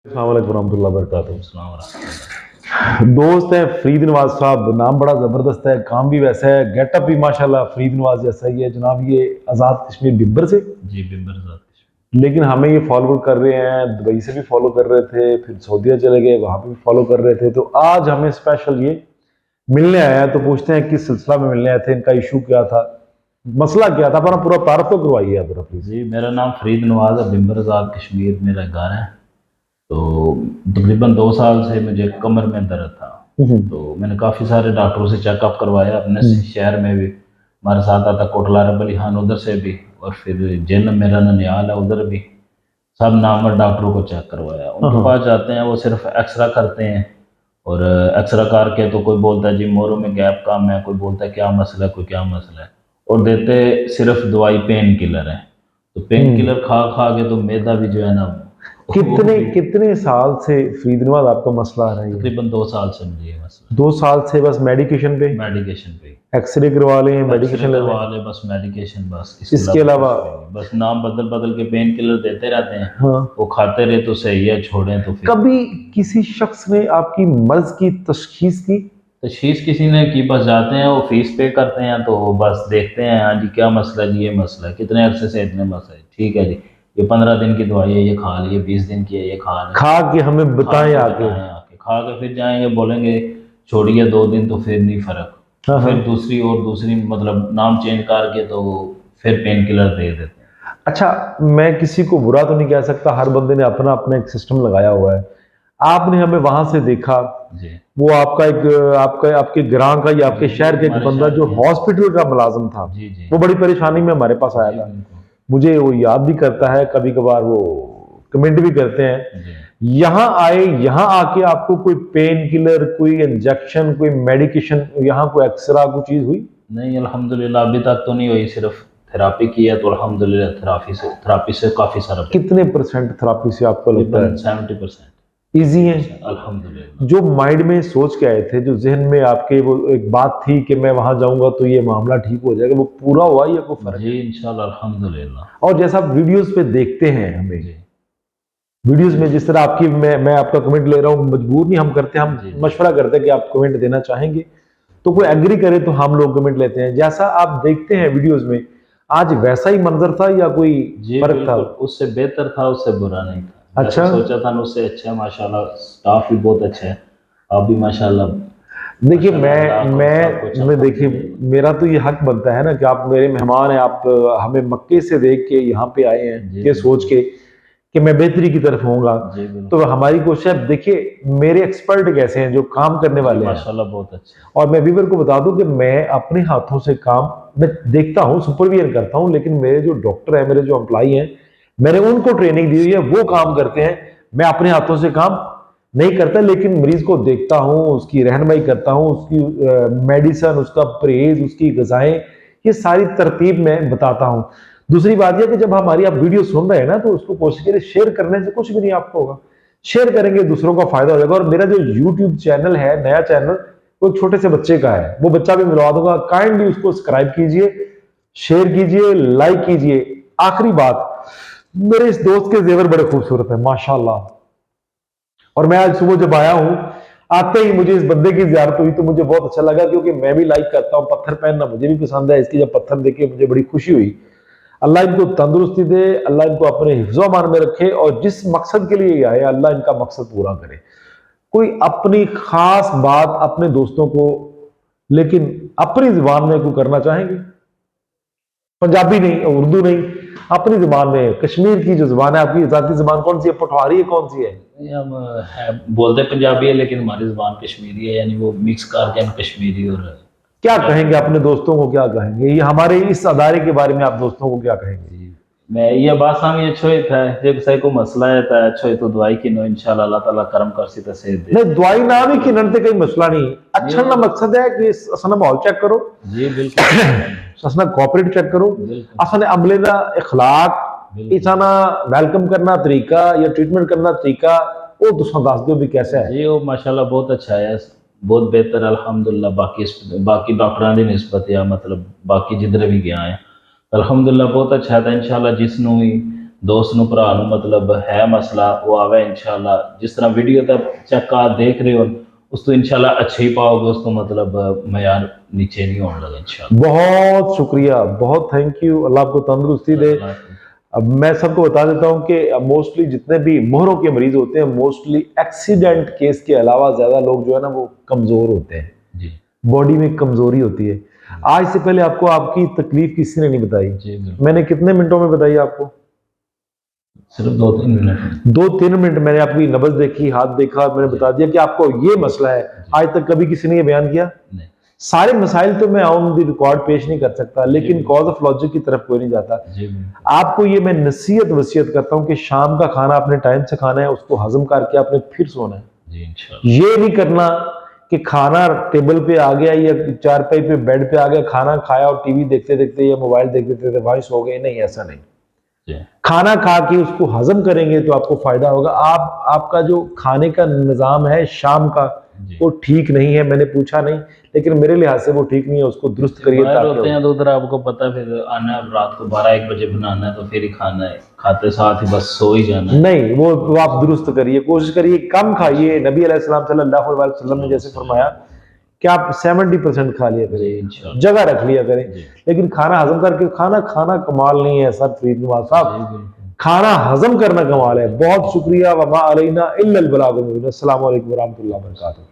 अस्सलाम वालेकुम रहमतुल्लाहि व बरकातहू। अस्सलाम वालेकुम। दोस्त है फरीद नवाज साहब, नाम बड़ा ज़बरदस्त है, काम भी वैसा है, गेटअप भी माशाल्लाह फरीद नवाज जैसा ही है जनाब। ये आज़ाद कश्मीर बिब्बर से, जी, बिम्बर ज़ात लेकिन हमें ये फॉलो कर रहे हैं, दुबई से भी फॉलो कर रहे थे, फिर सऊदीया चले गए, वहाँ पे भी फॉलो कर रहे थे। तो आज हमें स्पेशल ये मिलने आया है, तो पूछते हैं किस सिलसिला में मिलने आए थे, इनका इशू क्या था, मसला क्या था, अपना पूरा तारफ़ तो करवाइए आप जरा प्लीज़। जी, मेरा नाम फरीद नवाज़ है, बिम्बर ज़ात कश्मीर मेरा घर है। तो तकरीबन 2 साल से मुझे कमर में दर्द था। तो मैंने काफ़ी सारे डॉक्टरों से चेकअप करवाया अपने शहर में भी, हमारे साथ आता कोटला रब अली खान उधर से भी, और फिर जिन मेरा ननियाल है उधर भी, सब नामवर डॉक्टरों को चेक करवाया। उनके पास जाते हैं, वो सिर्फ एक्सरा करते हैं, और एक्सरा करके तो कोई बोलता है जी मोरों में गैप कम है, कोई बोलता है क्या मसला है, कोई क्या मसला है, और देते सिर्फ दवाई पेन किलर है। तो पेन किलर खा खा के तो मैदा भी जो है ना वो कितने भी कितने साल से फरीद नवाज आपका मसला आ रहा है ये? तकरीबन 2 साल से मुझे ये मसला 2 साल से बस मेडिकेशन पे? है। मेडिकेशन पे एक्सरे करवा लें, एक्सरे मेडिकेशन ले करवा लें, ले, बस मेडिकेशन, बस इसके इसके अलावा अलावा? कुछ भी नहीं। बस नाम बदल बदल के पेन किलर देते रहते हैं, हाँ। वो खाते रहे तो सही है, छोड़ें तो फिर। कभी किसी शख्स ने आपकी मर्ज की तशखीस की? तशखीस किसी ने की, बस जाते हैं, वो फीस पे करते हैं, तो वो बस देखते हैं, हाँ जी क्या मसला है जी, ये मसला है, कितने अरसे से इतने मसला है, ठीक है जी, ये 15 दिन की दवाई है, ये खा ली, 20 दिन की है, ये खा लें। खा के हमें खा बताएं के आके। बताएं आके, खा के फिर जाएंगे, बोलेंगे छोड़िए 2 दिन तो फिर नहीं फर्क, हाँ तो हाँ। फिर दूसरी और दूसरी मतलब नाम चेंज करके तो वो फिर पेन किलर दे देते हैं। अच्छा, मैं किसी को बुरा तो नहीं कह सकता, हर बंदे ने अपना अपना एक सिस्टम लगाया हुआ है। आपने हमें वहां से देखा, जी वो आपका एक आपका आपके ग्रां का या आपके जी जी, शहर का एक हमारे बंदा शहर जो के, हॉस्पिटल का मुलाजिम था, जी जी वो बड़ी परेशानी में हमारे पास आया जी था। बिल्कुल, मुझे वो याद भी करता है, कभी कभार वो कमेंट भी करते हैं। जी यहाँ आए, यहाँ आके आपको कोई पेन किलर, कोई इंजेक्शन, कोई मेडिकेशन, यहाँ कोई एक्सरा कोई चीज हुई? नहीं अल्हम्दुलिल्लाह अभी तक तो नहीं हुई, सिर्फ थेरापी की है, तो अल्हम्दुलिल्लाह थेरापी से काफ़ी सारा कितने परसेंट थेरापी से आपको लगता तकरीबन है 70%, इजी है? 80% अल्हम्दुलिल्लाह। जो माइंड में सोच के आए थे, जो जहन में आपके वो एक बात थी कि मैं वहां जाऊंगा तो ये मामला ठीक हो जाएगा, वो पूरा हुआ या कोई फर्क जी है? इंशाल्लाह अल्हम्दुलिल्लाह। और जैसा आप वीडियोस पे देखते हैं, हमें जी वीडियोस में जिस तरह आपकी, मैं आपका कमेंट ले रहा हूँ, मजबूर नहीं हम करते, हम जी जी मशवरा करते हैं कि आप कमेंट देना चाहेंगे तो कोई एग्री करे तो हम लोग कमेंट लेते हैं। जैसा आप देखते हैं वीडियोस में, आज वैसा ही मंजर था या कोई जी फर्क था? बिल्कुल, उससे बेहतर था, उससे बुरा नहीं था, जैसा अच्छा। सोचा था ना उससे अच्छा है, माशाल्लाह स्टाफ भी बहुत अच्छा है, आप भी माशाल्लाह, देखिए, माशाल्लाह अल्लाह का सब कुछ मैं देखिए, अल्हम्दुलिल्लाह। मेरा तो ये हक बनता है ना कि आप मेरे मेहमान हैं, आप हमें मक्के से देख के यहाँ पे आए हैं, जी ये सोच बिल्कुल, के कि मैं बेहतरी की तरफ होऊंगा। जी तो बिल्कुल, हमारी कोशिश है। देखिए, मेरे एक्सपर्ट कैसे हैं, जो काम करने जी वाले हैं। माशाल्लाह बहुत अच्छा है। और मैं व्यूवर को बता दूं कि मैं अपने हाथों से काम मैं देखता हूँ, सुपरविजन करता हूँ, लेकिन मेरे जो डॉक्टर हैं, मेरे जो एम्प्लॉई हैं, मैंने उनको ट्रेनिंग दी हुई है, वो काम करते हैं। मैं अपने हाथों से काम नहीं करता, लेकिन मरीज को देखता हूँ, उसकी रहनुमाई करता हूँ, उसकी मेडिसन, उसका परहेज, उसकी गजाएं, ये सारी तरतीब मैं बताता हूँ। दूसरी बात यह कि जब हमारी आप वीडियो सुन रहे हैं ना, तो उसको कोशिश करिए, शेयर करने से कुछ भी नहीं आपको होगा। शेयर करेंगे, दूसरों का फायदा हो जाएगा। और मेरा जो यूट्यूब चैनल है, नया चैनल, वो एक छोटे से बच्चे का है, वो बच्चा भी मिलवा दूंगा, काइंडली उसको सब्सक्राइब कीजिए, शेयर कीजिए, लाइक कीजिए। आखिरी बात, मेरे इस दोस्त के जेवर बड़े खूबसूरत है माशाल्लाह। और मैं आज सुबह जब आया हूं, आते ही मुझे इस बंदे की ज़ियारत हुई तो मुझे बहुत अच्छा लगा, क्योंकि मैं भी लाइक करता हूं, पत्थर पहनना मुझे भी पसंद है। इसकी जब पत्थर देखे मुझे बड़ी खुशी हुई। अल्लाह इनको तंदुरुस्ती दे, अल्लाह इनको अपने हिफ्ज़ अमान में रखे, और जिस मकसद के लिए ये आए, अल्लाह इनका मकसद पूरा करे। कोई अपनी खास बात अपने दोस्तों को, लेकिन अपनी जुबान में कोई करना चाहेंगे? पंजाबी नहीं, उर्दू नहीं, अपनी जुबान में, कश्मीर की जो जुबान है, आपकी जाती जुबान कौन सी है, पठवारी है, कौन सी है? नहीं, हम बोलते पंजाबी है, लेकिन हमारी ज़ुबान कश्मीरी है, यानी वो मिक्स करके हम कश्मीरी और क्या पंजाबी कहेंगे बोलते अपने हैं। दोस्तों को, क्या कहेंगे ये हमारे इस अदारे के बारे में, आप दोस्तों को क्या कहेंगे? जी, मैं ये बात सामी अच्छो ही था, जब सही को मसला है था अच्छो ही तो दुआई की नो इंशाल्लाह अल्लाह ताला करम कर सी तसे दे। नहीं, दवाई ना भी खिलण ते कोई मसला नहीं। जी अच्छा ना मकसद है कि असना माहौल चेक करो, जी बिल्कुल असना कोऑपरेट चेक करो, बिल्कुल असने अमले का इखलाक, बिल्कुल। इसाना वेलकम करना तरीका या ट्रीटमेंट करना तरीका, वो तुसा दस दो भी कैसा है। जी वो माशाल्लाह बहुत अच्छा है, बहुत बेहतर अल्हम्दुलिल्लाह, बाकी डॉक्टरां दी निस्बत या मतलब बाकी जिधर भी गया है, अल्हम्दुलिल्लाह बहुत अच्छा है, इंशाल्लाह जिसनों भी दोस्त ਨੂੰ ਭਰਾ ਨੂੰ ਮਤਲਬ ਹੈ ਮਸਲਾ ਉਹ ਆਵੇ ਇਨਸ਼ਾਅੱਲਾ ਜਿਸ ਤਰ੍ਹਾਂ ਵੀਡੀਓ ਦਾ ਚੈੱਕ ਆ ਦੇਖ ਰਹੇ ਹੋ ਉਸ ਤੋਂ ਇਨਸ਼ਾਅੱਲਾ ਅੱਛੇ ਹੀ ਪਾओगे ਉਸ ਤੋਂ ਮਤਲਬ ਮਿਆਰ नीचे नहीं होने लगा इंशाल्लाह। बहुत शुक्रिया, बहुत थैंक यू, अल्लाह आपको तंदुरुस्ती दे। अब मैं सबको बता देता हूँ कि मोस्टली जितने भी मोहरों के मरीज होते हैं मोस्टली एक्सीडेंट केस के अलावा ज्यादा लोग जो है ना वो कमजोर होते हैं जी, बॉडी में कमजोरी होती है। आज से पहले आपको आपकी तकलीफ किसी ने नहीं बताई, जी मैंने कितने मिनटों में बताई आपको? सिर्फ 2-3 मिनट। 2-3 मिनट मैंने आपकी नब्ज देखी, हाथ देखा, मैंने बता दिया कि आपको ये मसला है। आज तक कभी किसी ने ये बयान किया? नहीं। सारे मसाइल तो मैं ऑन द रिकॉर्ड पेश नहीं कर सकता, लेकिन कॉज ऑफ लॉजिक की तरफ कोई नहीं जाता। आपको ये मैं नसीहत वसीयत करता हूँ कि शाम का खाना अपने टाइम से खाना है, उसको हजम करके आपने फिर सोना है। जी इंशाल्लाह। ये नहीं करना कि खाना टेबल पे आ गया या चारपाई पे बेड पे आ गया, खाना खाया और टीवी देखते देखते या मोबाइल देखते देखते वहीं सो गए, नहीं ऐसा नहीं। खाना खा के उसको हजम करेंगे तो आपको फायदा होगा। आपका जो खाने का निजाम है शाम का वो ठीक नहीं है, मैंने पूछा नहीं, लेकिन मेरे लिहाज से वो ठीक नहीं है, उसको दुरुस्त करिए। होते हैं तो उधर आपको पता फिर आना है रात को 12-1 बजे बनाना है तो फिर ही खाना है, खाते साथ ही बस सो ही जाना है। नहीं, वो आप दुरुस्त करिए, कोशिश करिए कम खाइए। नबी अलैहिस्सलाम सल्लल्लाहु अलैहि वसल्लम ने जैसे फरमाया कि आप 70% खा लिया करें, जगह रख लिया करें, लेकिन खाना हजम करके खाना कमाल नहीं है सर फरीद नवाज साहब, खाना हजम करना कमाल है। बहुत शुक्रिया, वमा अलैना इल्लल बलागुल मुबीन। अस्सलामु अलैकुम व रहमतुल्लाहि व बरकातहू।